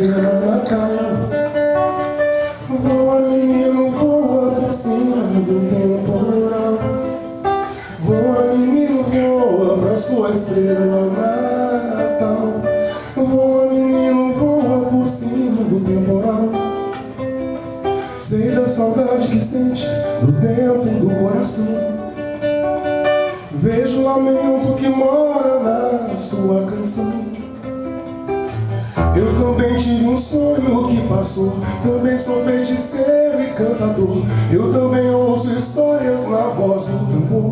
estrela natal. Voa, menino, voa por cima do temporal. Voa, menino, voa pra sua estrela natal. Voa, menino, voa por cima do temporal. Sei da saudade que sente no dentro do coração. Vejo o lamento que mora na sua canção. Eu também tive um sonho que passou. Também sou feiticeiro e cantador. Eu também ouço histórias na voz do tambor.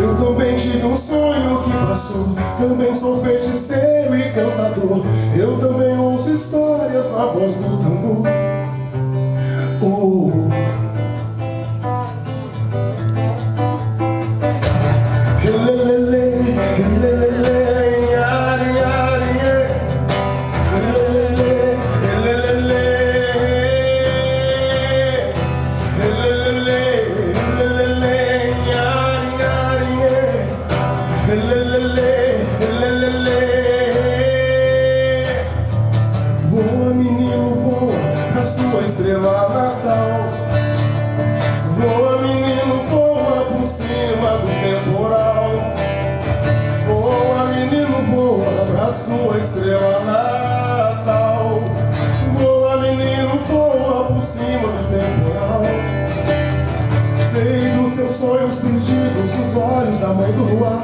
Eu também tive um sonho que passou. Também sou feiticeiro e cantador. Eu também ouço histórias na voz do tambor. Oh. Voa, menino, voa pra sua estrela natal. Voa, menino, voa por cima do temporal. Voa, menino, voa pra sua estrela natal. Voa, menino, voa por cima do temporal. Sei dos seus sonhos perdidos nos olhos da mãe do luar.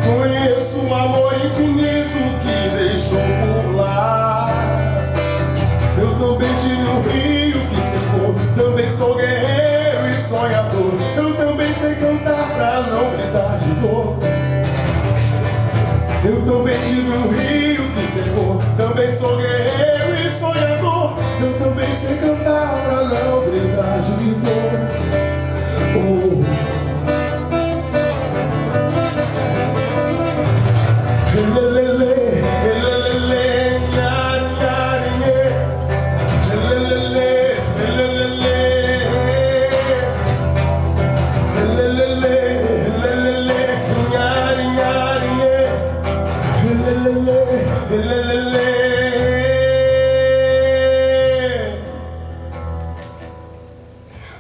Conheço um amor infinito que deixou por lá. Eu também tive um rio que secou. Também sou guerreiro e sonhador. Eu também sei cantar pra não gritar de dor. Eu também tive um rio que secou. Também sou guerreiro e sonhador. Eu também sei cantar pra não gritar de dor. Oh.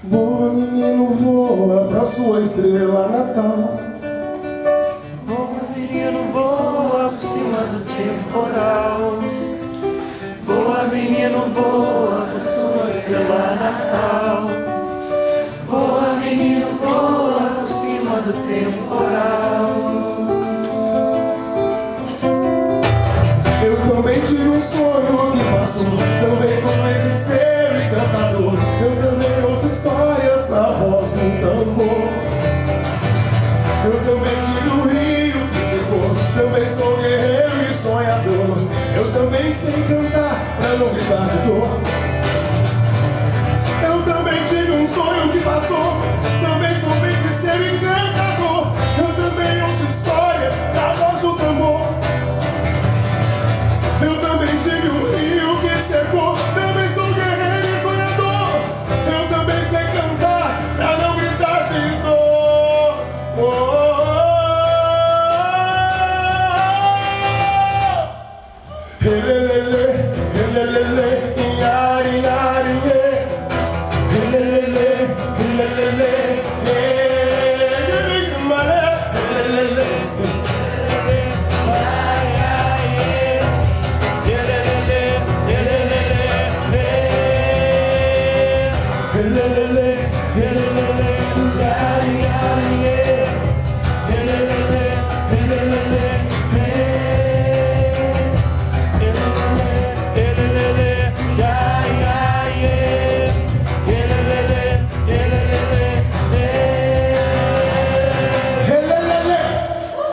Voa, menino, voa pra sua estrela natal. Voa, menino, voa acima do temporal. Voa, menino, voa pra sua estrela natal. Voa, menino, voa por cima do temporal. Eu também tive um sonho que passou. Também sou feiticeiro e cantador. Eu também ouço histórias na voz do tambor. Eu também tive um rio que secou. Também sou guerreiro e sonhador. Eu também sei cantar pra não gritar de dor.